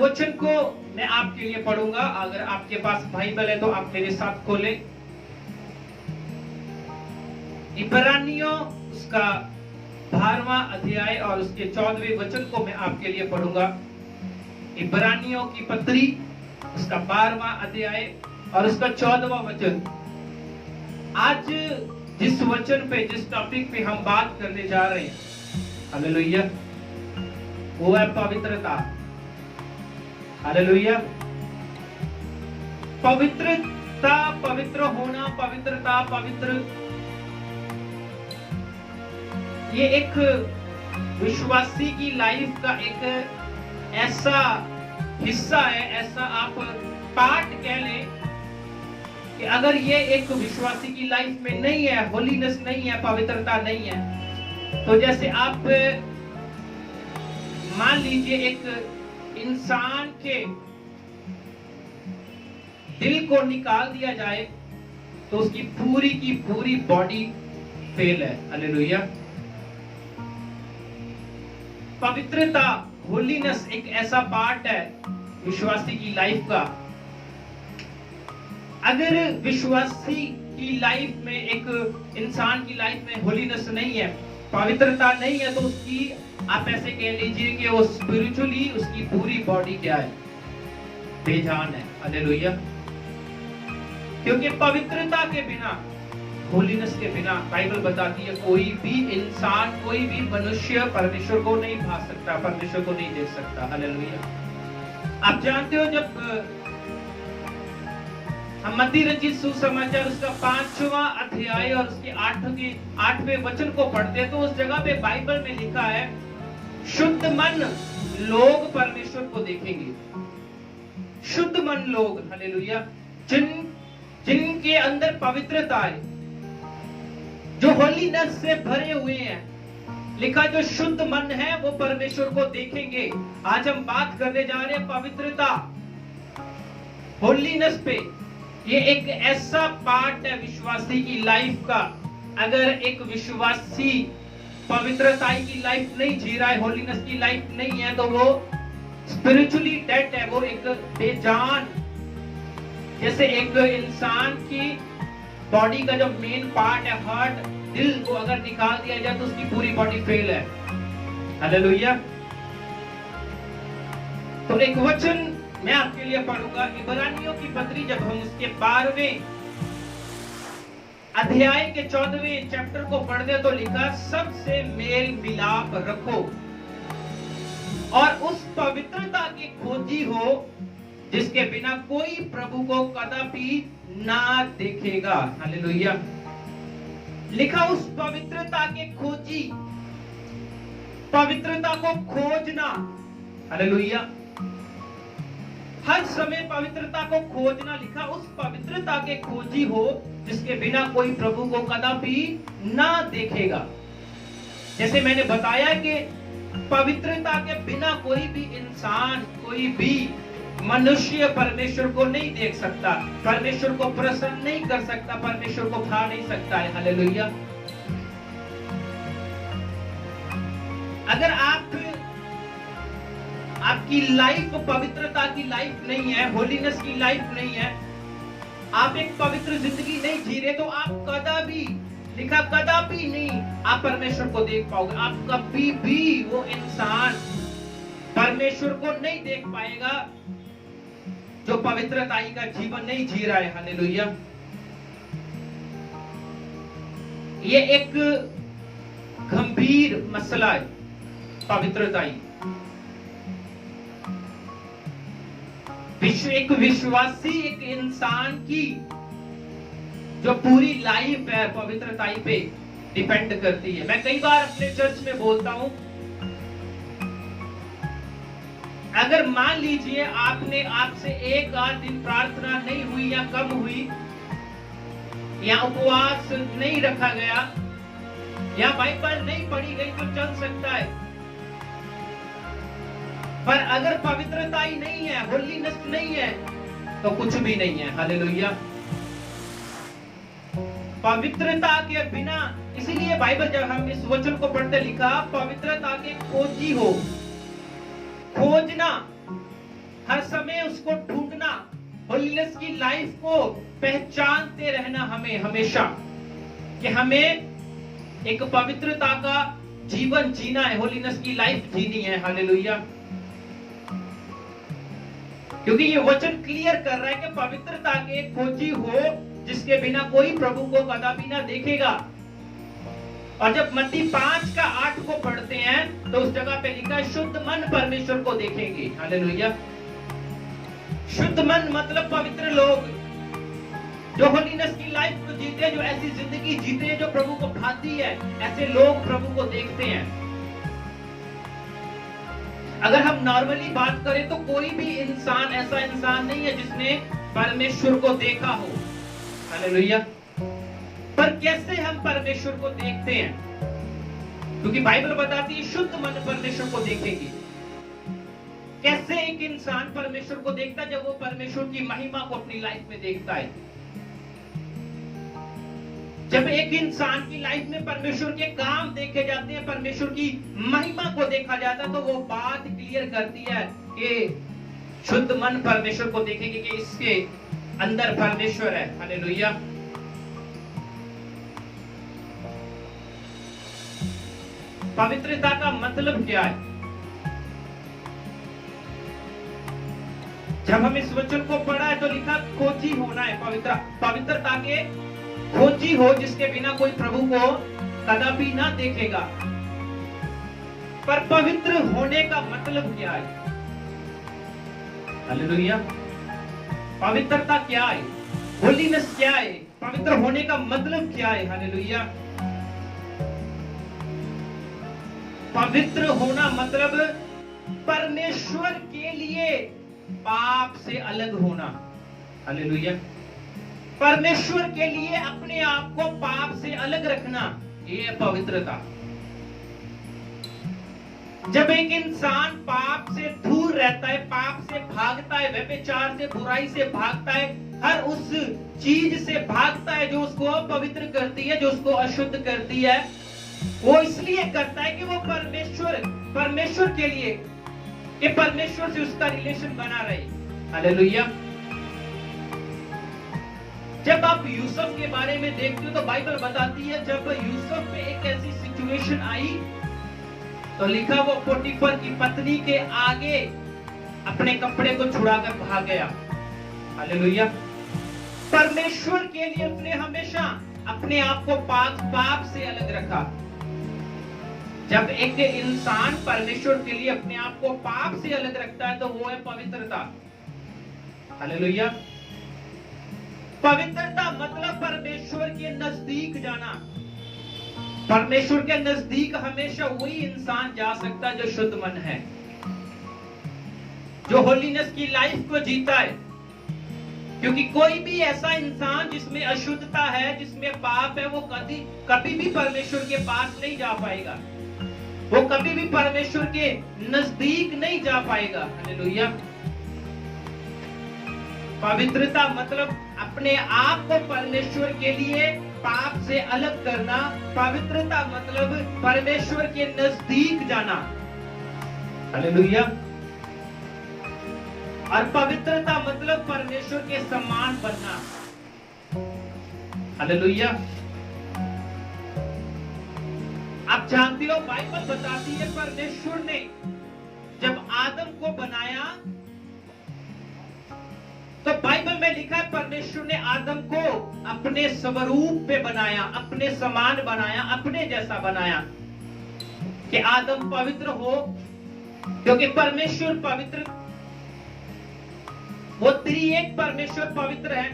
वचन को मैं आपके लिए पढ़ूंगा। अगर आपके पास बाइबल है तो आप मेरे साथ खोलें। इब्रानियों उसका 12वां अध्याय और उसके 14वें वचन को मैं आपके लिए पढ़ूंगा। इब्रानियों की पत्री उसका 12वां अध्याय और उसका 14वां वचन। आज जिस वचन पे, जिस टॉपिक पे हम बात करने जा रहे हैं, हालेलुया, वो है पवित्रता। हालेलुया। पवित्रता, पवित्र होना, पवित्रता, पवित्र, ये एक विश्वासी की लाइफ का एक ऐसा हिस्सा है, ऐसा आप पार्ट कह लें कि अगर ये एक विश्वासी की लाइफ में नहीं है, होलीनेस नहीं है, पवित्रता नहीं है, तो जैसे आप मान लीजिए एक इंसान के दिल को निकाल दिया जाए तो उसकी पूरी की पूरी बॉडी फेल है। हालेलुया। पवित्रता, होलीनेस एक ऐसा पार्ट है विश्वासी की लाइफ का। अगर विश्वासी की लाइफ में, एक इंसान की लाइफ में होलीनेस नहीं है, पवित्रता नहीं है, तो उसकी, आप ऐसे कह लीजिए कि वो स्पिरिचुअली उसकी पूरी बॉडी क्या है, बेजान है। हालेलुया। क्योंकि पवित्रता के बिना, होलीनेस के बिना, बाइबल बताती है कोई भी इंसान, कोई भी मनुष्य परमेश्वर को नहीं पा सकता, परमेश्वर को नहीं देख सकता। हालेलुया। आप जानते हो जब हम मत्ती रचित सुसमाचार उसका 5वां अध्याय और उसके 8वें वचन को पढ़ते हैं तो उस जगह पे बाइबल में लिखा है, शुद्ध मन लोग परमेश्वर को देखेंगे। शुद्ध मन लोग, हालेलुया, जिनके अंदर पवित्रता है, जो होलीनेस से भरे हुए हैं। लिखा जो शुद्ध मन है वो परमेश्वर को देखेंगे। आज हम बात करने जा रहे हैं पवित्रता, होलीनेस पे। ये एक ऐसा पार्ट है विश्वासी की लाइफ का। अगर एक विश्वासी पवित्रता की लाइफ नहीं जी रहा है, होलीनेस की लाइफ नहीं है, तो वो स्पिरिचुअली डेड है, वो एक बेजान। जैसे एक इंसान की बॉडी का जो मेन पार्ट है, हार्ट, दिल को अगर निकाल दिया जाए तो उसकी पूरी बॉडी फेल है। हालेलुया। तो एक वचन मैं आपके लिए पढ़ूंगा, इब्रानियों की पत्री, जब हम उसके 12वें अध्याय के 14वें चैप्टर को पढ़ते तो लिखा, सबसे मेल मिलाप रखो और उस पवित्रता की खोजी हो जिसके बिना कोई प्रभु को कदापि ना देखेगा। हालेलुया। लिखा उस पवित्रता के खोजी, पवित्रता को खोजना। हालेलुया। हर समय पवित्रता को खोजना। लिखा उस पवित्रता के खोजी हो जिसके बिना कोई प्रभु को कदापि ना देखेगा। जैसे मैंने बताया कि पवित्रता के बिना कोई भी इंसान, कोई भी मनुष्य परमेश्वर को नहीं देख सकता, परमेश्वर को प्रसन्न नहीं कर सकता, परमेश्वर को भा नहीं सकता है। हालेलुया। अगर आपकी लाइफ पवित्रता की लाइफ नहीं है, होलीनेस की लाइफ नहीं है, आप एक पवित्र जिंदगी नहीं जी रहे, तो आप कदापि, लिखा कदापि नहीं आप परमेश्वर को देख पाओगे। आप कभी भी वो इंसान परमेश्वर को नहीं देख पाएगा जो पवित्रताई का जीवन नहीं जी रहा है। हालेलुया। ये एक गंभीर मसला है, पवित्रताई। एक विश्वासी, एक इंसान की जो पूरी लाइफ है पवित्रताई पे डिपेंड करती है। मैं कई बार अपने चर्च में बोलता हूं, अगर मान लीजिए आपसे एक आध दिन प्रार्थना नहीं हुई या कम हुई, या उपवास नहीं रखा गया, या बाइबल नहीं पढ़ी गई, तो चल सकता है। पर अगर पवित्रता ही नहीं है, होलीनेस नहीं है, तो कुछ भी नहीं है। हालेलुया। पवित्रता के बिना, इसीलिए बाइबल जब हम इस वचन को पढ़ते लिखा, पवित्रता के खोजी हो, खोजना। हर समय उसको ढूंढना, होलीनेस की लाइफ को पहचानते रहना हमें हमेशा, कि हमें एक पवित्रता का जीवन जीना है, होलीनेस की लाइफ जीनी है। हालेलुया। क्योंकि ये वचन क्लियर कर रहा है कि पवित्रता के खोजी हो जिसके बिना कोई प्रभु को कदापि ना देखेगा। और जब मत्ती 5:8 को पढ़ते हैं तो उस जगह पे लिखा है शुद्ध मन परमेश्वर को देखेंगे। हालेलुया। शुद्ध मन मतलब पवित्र लोग जो होलीनेस की लाइफ को जीते हैं, जो ऐसी जिंदगी जीते हैं जो प्रभु को भाती है, ऐसे लोग प्रभु को देखते हैं। अगर हम नॉर्मली बात करें तो कोई भी इंसान ऐसा इंसान नहीं है जिसने परमेश्वर को देखा हो। हालेलुया। पर कैसे हम परमेश्वर को देखते हैं? क्योंकि बाइबल बताती है शुद्ध मन परमेश्वर को देखेंगे। कैसे एक इंसान परमेश्वर को देखता है? जब वो परमेश्वर की महिमा को अपनी लाइफ में देखता है। जब एक इंसान की लाइफ में परमेश्वर के काम देखे जाते हैं, परमेश्वर की महिमा को देखा जाता है, तो वो बात क्लियर करती है कि शुद्ध मन परमेश्वर को देखेंगे कि इसके अंदर परमेश्वर है। हालेलुया। पवित्रता का मतलब क्या है? जब हम इस वचन को पढ़ा है तो लिखा खोजी होना है। पवित्रता के खोजी हो जिसके बिना कोई प्रभु को कदापि ना देखेगा। पर पवित्र होने का मतलब क्या है? हालेलुया। पवित्रता क्या है? होलीनेस क्या है? पवित्र होने का मतलब क्या है? हालेलुया। पवित्र होना मतलब परमेश्वर के लिए पाप से अलग होना। हालेलुया। परमेश्वर के लिए अपने आप को पाप से अलग रखना, ये है पवित्रता। जब एक इंसान पाप से दूर रहता है, पाप से भागता है, व्यभिचार से, बुराई से भागता है, हर उस चीज से भागता है जो उसको पवित्र करती है, जो उसको अशुद्ध करती है, वो इसलिए करता है कि वो परमेश्वर के लिए, कि परमेश्वर से उसका रिलेशन बना रहे। हालेलुया। जब आप यूसुफ के बारे में देखते हो तो बाइबल बताती है जब यूसुफ पे एक ऐसी सिचुएशन आई तो लिखा वो पोटीफर की पत्नी के आगे अपने कपड़े को छुड़ाकर भाग गया। हालेलुया। परमेश्वर के लिए उसने हमेशा अपने आप को पाप से अलग रखा। जब एक इंसान परमेश्वर के लिए अपने आप को पाप से अलग रखता है तो वो है पवित्रता। हालेलुया। पवित्रता मतलब परमेश्वर के नजदीक जाना। परमेश्वर के नजदीक हमेशा वही इंसान जा सकता है जो शुद्ध मन है, जो होलीनेस की लाइफ को जीता है। क्योंकि कोई भी ऐसा इंसान जिसमें अशुद्धता है, जिसमें पाप है, वो कभी भी परमेश्वर के पास नहीं जा पाएगा, वो कभी भी परमेश्वर के नजदीक नहीं जा पाएगा। हालेलुया। पवित्रता मतलब अपने आप को परमेश्वर के लिए पाप से अलग करना। पवित्रता मतलब परमेश्वर के नजदीक जाना। हालेलुया। और पवित्रता मतलब परमेश्वर के समान बनना। हालेलुया। आप जानते हो बाइबल बताती है परमेश्वर ने जब आदम को बनाया तो बाइबल में लिखा है परमेश्वर ने आदम को अपने स्वरूप पे बनाया, अपने समान बनाया, अपने जैसा बनाया कि आदम पवित्र हो। क्योंकि परमेश्वर पवित्र, वो त्रिएक परमेश्वर पवित्र है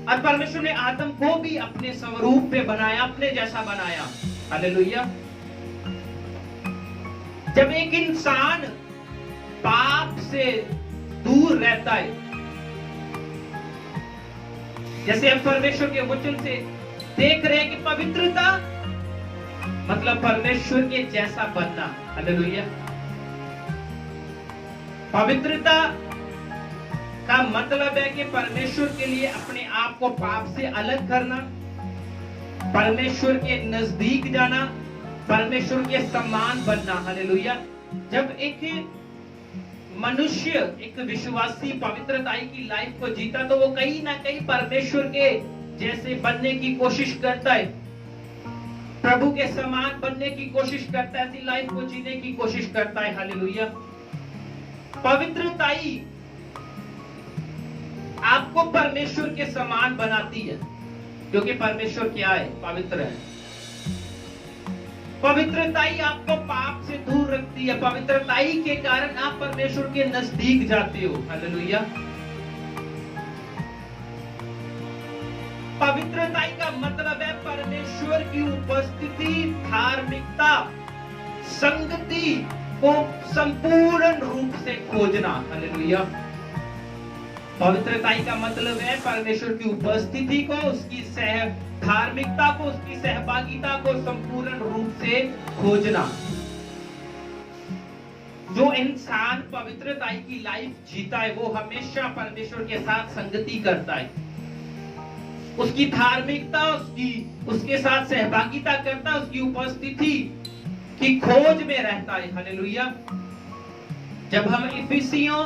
और परमेश्वर ने आदम को भी अपने स्वरूप पे बनाया, अपने जैसा बनाया। हालेलुया। जब एक इंसान पाप से दूर रहता है, जैसे हम परमेश्वर के वचन से देख रहे हैं कि पवित्रता मतलब परमेश्वर के जैसा बनना। हालेलुया। पवित्रता का मतलब है कि परमेश्वर के लिए अपने आप को पाप से अलग करना, परमेश्वर के नजदीक जाना, परमेश्वर के समान बनना। हालेलुया। जब एक मनुष्य एक विश्वासी पवित्रताई की लाइफ को जीता तो वो कहीं ना कहीं परमेश्वर के जैसे बनने की कोशिश करता है, प्रभु के समान बनने की कोशिश करता है, ऐसी लाइफ को जीने की कोशिश करता है। हालेलुया। पवित्रताई आपको परमेश्वर के समान बनाती है, क्योंकि परमेश्वर क्या है? पवित्र है। पवित्रताई आपको पाप से दूर रखती है। पवित्रताई के कारण आप परमेश्वर के नजदीक जाते हो। हालेलुया। पवित्रताई का मतलब है परमेश्वर की उपस्थिति, धार्मिकता, संगति को संपूर्ण रूप से खोजना। हालेलुया। पवित्रताई का मतलब है परमेश्वर की उपस्थिति को, उसकी धार्मिकता को, उसकी सहभागिता को संपूर्ण रूप से खोजना। जो इंसान पवित्रताई की लाइफ जीता है वो हमेशा परमेश्वर के साथ संगति करता है, उसकी धार्मिकता, उसके साथ सहभागिता करता है, उसकी उपस्थिति की खोज में रहता है। हालेलुया। जब हम इफिसियों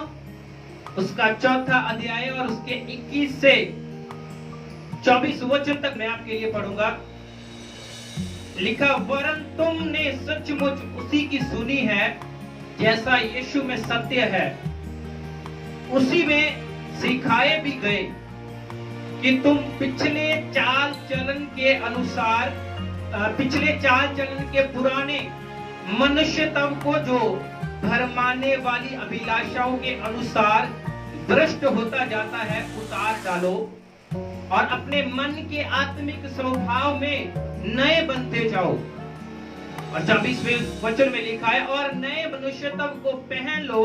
उसका 4था अध्याय और उसके 21 से 24 वचन तक मैं आपके लिए पढ़ूंगा। लिखा, वरन तुमने सचमुच उसी की सुनी है जैसा यीशु में सत्य है, उसी में सिखाए भी गए कि तुम पिछले चाल चलन के पुराने मनुष्यत्व को जो भरमाने वाली अभिलाषाओं के अनुसार भ्रष्ट होता जाता है उतार डालो, और अपने मन के आत्मिक स्वभाव में नए बनते जाओ। और 24वें वचन में लिखा है, और नए मनुष्यत्व को पहन लो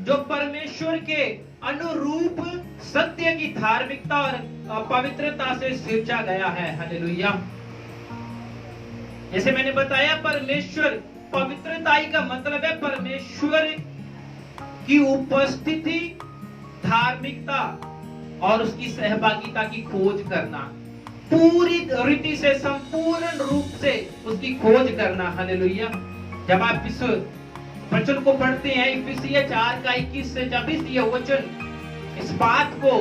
जो परमेश्वर के अनुरूप सत्य की धार्मिकता और पवित्रता से सिरजा गया है। हालेलुया। जैसे मैंने बताया, परमेश्वर, पवित्रताई का मतलब है परमेश्वर की उपस्थिति, धार्मिकता और उसकी सहभागिता की खोज करना, पूरी रीति से, संपूर्ण रूप से उसकी खोज करना। हालेलुया। जब आप इस वचन को पढ़ते हैं, इफिसियों 4 का 21 से 24, यह वचन इस बात को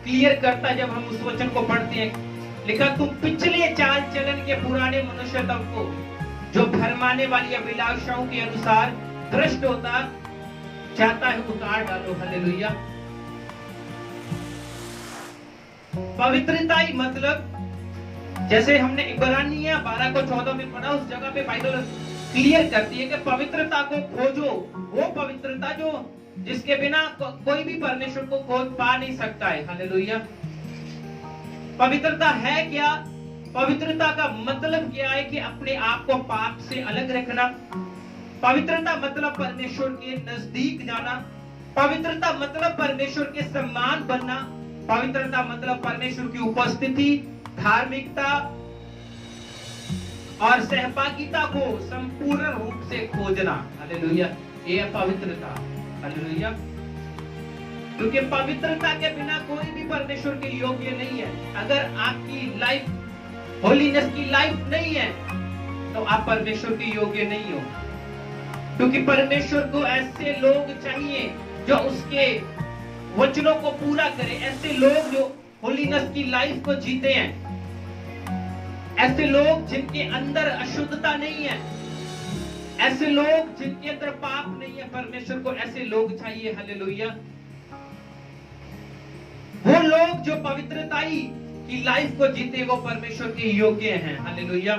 क्लियर करता है। जब हम उस वचन को पढ़ते हैं, लिखा, तुम पिछले चाल चलन के पुराने मनुष्यत्व को जो भरमाने वाली अभिलाषाओं के अनुसार भ्रष्ट होता जाता है उतार डालो। हालेलुया। पवित्रताई मतलब, जैसे हमने इब्रानियों 12 को 14 में पढ़ा, उस जगह पे बाइबल क्लियर करती है कि पवित्रता को खोजो। वो पवित्रता जो जिसके बिना कोई भी परमेश्वर को खोज पा नहीं सकता है। हालेलुया। पवित्रता है क्या? पवित्रता का मतलब क्या है? कि अपने आप को पाप से अलग रखना। पवित्रता मतलब परमेश्वर के नजदीक जाना। पवित्रता मतलब परमेश्वर के समान बनना। पवित्रता मतलब परमेश्वर की उपस्थिति, धार्मिकता और सहभागिता को संपूर्ण रूप से खोजना। हालेलुया। ये है पवित्रता। हालेलुया। क्योंकि पवित्रता के बिना कोई भी परमेश्वर के योग्य नहीं है। अगर आपकी लाइफ होलीनेस की लाइफ नहीं है तो आप परमेश्वर के योग्य नहीं हो, क्योंकि परमेश्वर को ऐसे लोग चाहिए जो उसके वचनों को पूरा करें, ऐसे लोग जो होलीनेस की लाइफ को जीते हैं, ऐसे लोग जिनके अंदर अशुद्धता नहीं है, ऐसे लोग जिनके अंदर पाप नहीं है। परमेश्वर को ऐसे लोग चाहिए। हालेलुया। वो लोग जो पवित्रताई की लाइफ को जीते वो परमेश्वर के योग्य हैं। हालेलुया।